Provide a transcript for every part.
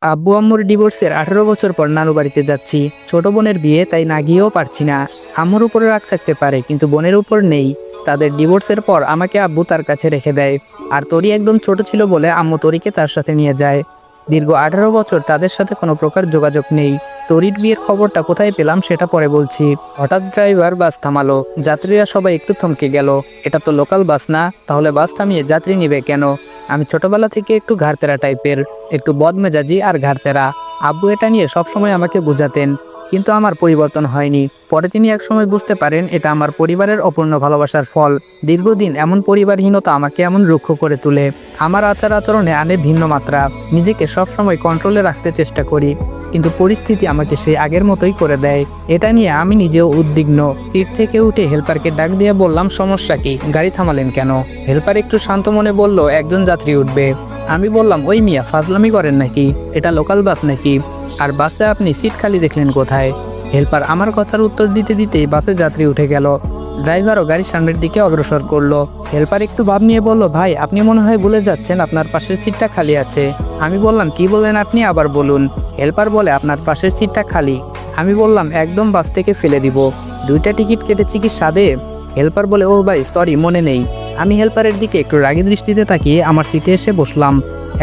আব্বু আম্মুর ডিভোর্সের 18 বছর পর নানু বাড়িতে যাচ্ছি। ছোট বোনের বিয়ে, তাই না গিয়েও পারছি না। আম্মুর উপরে রাগ থাকতে পারে, কিন্তু বোনের উপর নেই। তাদের ডিভোর্সের পর আমাকে আব্বু তার কাছে রেখে দেয়। আর তরি একদম ছোট ছিল বলে আম্মু তরিকে তার সাথে নিয়ে যায়। দীর্ঘ 18 বছর তাদের সাথে কোনো প্রকার যোগাযোগ নেই। তরির বিয়ের খবরটা কোথায় পেলাম সেটা পরে বলছি। হঠাৎ ড্রাইভার বাস থামালো। যাত্রীরা সবাই একটু থমকে গেল। এটা তো লোকাল বাস না, তাহলে বাস থামিয়ে যাত্রী নিবে কেন? আমি ছোটবেলা থেকে একটু ঘাড়তেরা টাইপের, একটু বদমেজাজি আর ঘাড়তেরা। আব্বু এটা নিয়ে সবসময় আমাকে বোঝাতেন, কিন্তু আমার পরিবর্তন হয়নি। পরে তিনি একসময় বুঝতে পারেন এটা আমার পরিবারের অপূর্ণ ভালোবাসার ফল। দীর্ঘদিন এমন পরিবারহীনতা আমাকে এমন রুক্ষ করে তোলে। আমার আচার আচরণে আনে ভিন্ন মাত্রা। নিজেকে সবসময় কন্ট্রোলে রাখতে চেষ্টা করি, কিন্তু পরিস্থিতি আমাকে সেই আগের মতোই করে দেয়। এটা নিয়ে আমি নিজেও উদ্বিগ্ন। সিট থেকে উঠে হেল্পারকে ডাক দিয়ে বললাম, সমস্যা কি? গাড়ি থামালেন কেন? হেল্পার একটু শান্ত মনে বলল, একজন যাত্রী উঠবে। আমি বললাম, ওই মিয়া ফাজলামি করেন নাকি? এটা লোকাল বাস নাকি? আর বাসে আপনি সিট খালি দেখলেন কোথায়? হেল্পার আমার কথার উত্তর দিতে দিতেই বাসে যাত্রী উঠে গেল। ড্রাইভারও গাড়ির সামনের দিকে অগ্রসর করলো। হেল্পার একটু ভাব নিয়ে বলল, ভাই আপনি মনে হয় ভুলে যাচ্ছেন, আপনার পাশের সিটটা খালি আছে। আমি বললাম, কি বলেন আপনি? আবার বলুন। হেল্পার বলে, আপনার পাশের সিটটা খালি। আমি বললাম, একদম বাস থেকে ফেলে দিব। 2টা টিকিট কেটেছি কি সাদে? হেল্পার বলে, ও ভাই সরি, মনে নেই। আমি হেল্পারের দিকে একটু রাগী দৃষ্টিতে তাকিয়ে আমার সিটে এসে বসলাম।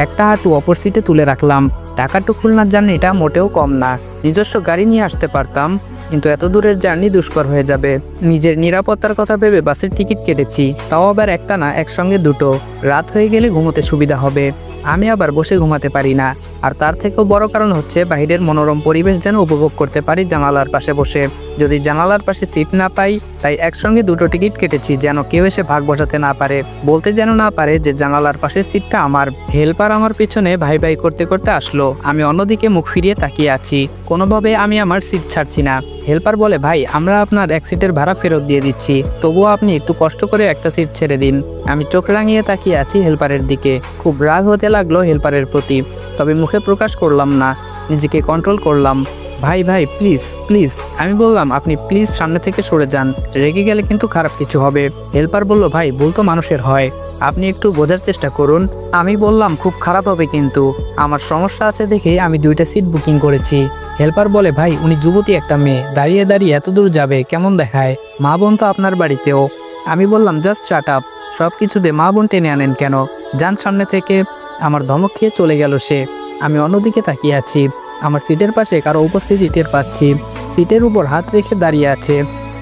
একটা হাঁটু অপর সিটে তুলে রাখলাম। ঢাকা টু খুলনার জার্নিটা মোটেও কম না। নিজস্ব গাড়ি নিয়ে আসতে পারতাম, কিন্তু এত দূরের জার্নি দুষ্কর হয়ে যাবে। নিজের নিরাপত্তার কথা ভেবে বাসের টিকিট কেটেছি, তাও আবার একটা না, একসঙ্গে দুটো। রাত হয়ে গেলে ঘুমোতে সুবিধা হবে। আমি আবার বসে ঘুমাতে পারি না। আর তার থেকেও বড় কারণ হচ্ছে বাইরের মনোরম পরিবেশ যেন উপভোগ করতে পারি জানালার পাশে বসে। যদি জানালার পাশে সিট না পাই, তাই একসঙ্গে 2টো টিকিট কেটেছি, যেন কেউ এসে ভাগ বসাতে না পারে, বলতে যেন না পারে যে জানালার পাশের সিটটা আমার। হেল্পার আমার পিছনে ভাই ভাই করতে করতে আসলো। আমি অন্যদিকে মুখ ফিরিয়ে তাকিয়ে আছি। কোনোভাবে আমি আমার সিট ছাড়ছি না। হেল্পার বলে, ভাই আমরা আপনার এক সিটের ভাড়া ফেরত দিয়ে দিচ্ছি, তবুও আপনি একটু কষ্ট করে একটা সিট ছেড়ে দিন। আমি চোখ রাঙিয়ে তাকিয়ে আছি হেল্পারের দিকে। খুব রাগ হতে লাগলো হেল্পারের প্রতি, তবে মুখে প্রকাশ করলাম না, নিজেকে কন্ট্রোল করলাম। ভাই ভাই প্লিজ প্লিজ। আমি বললাম, আপনি প্লিজ সামনে থেকে সরে যান, রেগে গেলে কিন্তু খারাপ কিছু হবে। হেল্পার বলল, ভাই ভুল তো মানুষের হয়, আপনি একটু বোঝার চেষ্টা করুন। আমি বললাম, খুব খারাপ হবে কিন্তু, আমার সমস্যা আছে দেখে আমি 2টা সিট বুকিং করেছি। হেল্পার বলে, ভাই উনি যুবতী একটা মেয়ে, দাঁড়িয়ে দাঁড়িয়ে এত দূর যাবে কেমন দেখায়? মা বোন তো আপনার বাড়িতেও। আমি বললাম, জাস্ট শাট আপ, সব কিছুতে মা বোন টেনে আনেন কেন? যান সামনে থেকে। আমার ধমক খেয়ে চলে গেল সে। আমি অন্যদিকে তাকিয়ে আছি। আমার সিটের পাশে কারো উপস্থিতি টের পাচ্ছি। সিটের উপর হাত রেখে দাঁড়িয়ে আছে।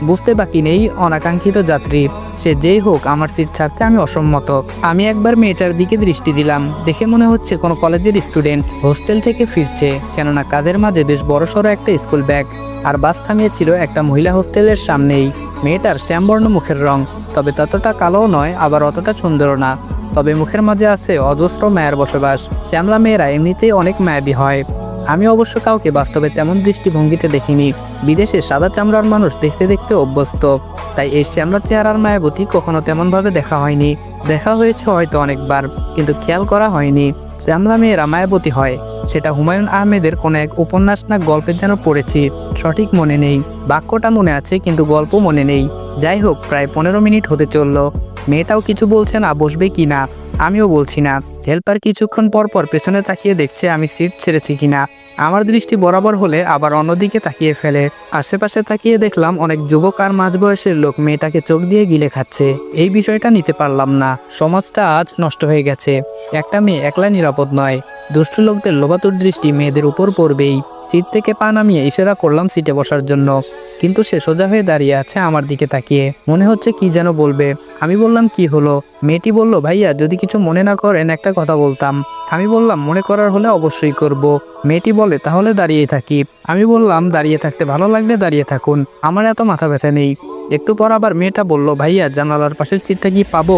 বুঝতে বাকি নেই, অনাকাঙ্ক্ষিত যাত্রী। সে যেই হোক, আমার সিট ছাড়তে আমি অসম্মত। আমি একবার মেয়েটার দিকে দৃষ্টি দিলাম। দেখে মনে হচ্ছে কোনো কলেজের স্টুডেন্ট, হোস্টেল থেকে ফিরছে, কেননা কাঁধের মাঝে বেশ বড়সড় একটা স্কুল ব্যাগ। আর বাস থামিয়েছিল একটা মহিলা হোস্টেলের সামনেই। মেয়েটার শ্যামবর্ণ মুখের রং, তবে ততটা কালোও নয়, আবার অতটা সুন্দরও না। তবে মুখের মাঝে আছে অজস্র মায়ের বসবাস। শ্যামলা মেয়েরা এমনিতেই অনেক মায়াবী হয়। আমি অবশ্য কাউকে বাস্তবে তেমন দৃষ্টিভঙ্গিতে দেখিনি। বিদেশে সাদা চামড়ার মানুষ দেখতে দেখতে অভ্যস্ত, তাই এই শ্যামলা চেহারার মায়াবতী কখনো তেমনভাবে দেখা হয়নি। দেখা হয়েছে হয়তো অনেকবার, কিন্তু খেয়াল করা হয়নি শ্যামলা মেয়েরা মায়াবতী হয়। সেটা হুমায়ুন আহমেদের কোনো এক উপন্যাস না গল্পের যেন পড়েছি, সঠিক মনে নেই। বাক্যটা মনে আছে, কিন্তু গল্প মনে নেই। যাই হোক, প্রায় 15 মিনিট হতে চলল। মেয়েটাও কিছু বলছে না, বসবে কি না। আমিও বলছি না। হেল্পার কিছুক্ষণ পর পর পেছনে তাকিয়ে দেখছে আমি সিট ছেড়েছি কিনা। আমার দৃষ্টি বরাবর হলে আবার অন্যদিকে তাকিয়ে ফেলে। আশেপাশে তাকিয়ে দেখলাম অনেক যুবক আর মাঝবয়সের লোক মেয়েটাকে চোখ দিয়ে গিলে খাচ্ছে। এই বিষয়টা নিতে পারলাম না। সমাজটা আজ নষ্ট হয়ে গেছে। একটা মেয়ে একলা নিরাপদ নয়। দুষ্টু লোকদের লোভাতুর দৃষ্টি মেয়েদের উপর পড়বেই। সিট থেকে পা নামিয়ে ইশারা করলাম সিটে বসার জন্য, কিন্তু সে সোজা হয়ে দাঁড়িয়ে আছে আমার দিকে তাকিয়ে। মনে হচ্ছে কি যেন বলবে। আমি বললাম, কি হলো? মেয়েটি বলল, ভাইয়া যদি কিছু মনে না করেন একটা কথা বলতাম। আমি বললাম, মনে করার হলে অবশ্যই করব। মেয়েটি বলে, তাহলে দাঁড়িয়ে থাকি। আমি বললাম, দাঁড়িয়ে থাকতে ভালো লাগলে দাঁড়িয়ে থাকুন, আমার এত মাথা ব্যথা নেই। একটু পর আবার মেয়েটা বলল, ভাইয়া জানালার পাশের সিটটা কি পাবো?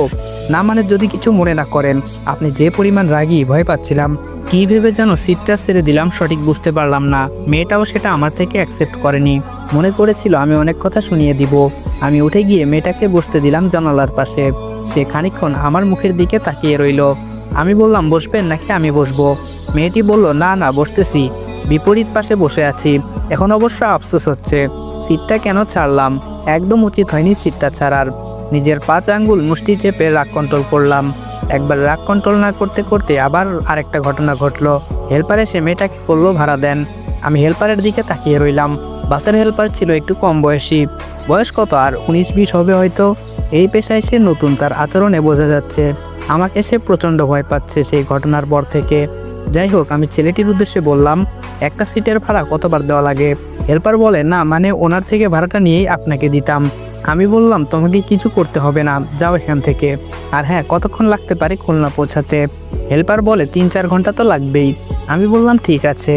না মানে যদি কিছু মনে না করেন। আপনি যে পরিমাণ রাগী, ভয় পাচ্ছিলাম, কি ভেবে যেন সিটটা ছেড়ে দিলাম সঠিক বুঝতে পারলাম না। মেয়েটাও সেটা আমার থেকে অ্যাকসেপ্ট করেনি। মনে করেছিল আমি অনেক কথা শুনিয়ে দিব। আমি উঠে গিয়ে মেয়েটাকে বসতে দিলাম জানালার পাশে। সে খানিকক্ষণ আমার মুখের দিকে তাকিয়ে রইল। আমি বললাম, বসবেন নাকি আমি বসবো? মেয়েটি বলল, না না বসতেছি, বিপরীত পাশে বসে আছি। এখন অবশ্য আফসোস হচ্ছে, সিটটা কেন ছাড়লাম। একদম উচিত হয়নি সিটটা ছাড়ার। নিজের 5 আঙ্গুল মুষ্টি চেপে রাগ কন্ট্রোল করলাম। একবার রাগ কন্ট্রোল না করতে করতে আবার আরেকটা ঘটনা ঘটলো। হেল্পার এসে মেয়েটাকে বললো ভাড়া দেন। আমি হেল্পারের দিকে তাকিয়ে রইলাম। বাসের হেল্পার ছিল একটু কম বয়সী, বয়স কত আর 19-20 হবে হয়তো। এই পেশায় সে নতুন, তার আচরণে বোঝা যাচ্ছে। আমাকে সে প্রচণ্ড ভয় পাচ্ছে সেই ঘটনার পর থেকে। যাই হোক, আমি ছেলেটির উদ্দেশ্যে বললাম, একটা সিটের ভাড়া কতবার দেওয়া লাগে? হেল্পার বলে, না মানে ওনার থেকে ভাড়াটা নিয়েই আপনাকে দিতাম। আমি বললাম, তোমাকে কিছু করতে হবে না, যাও এখান থেকে। আর হ্যাঁ, কতক্ষণ লাগতে পারে খুলনা পৌঁছাতে? হেল্পার বলে 3-4 ঘন্টা তো লাগবেই। আমি বললাম ঠিক আছে।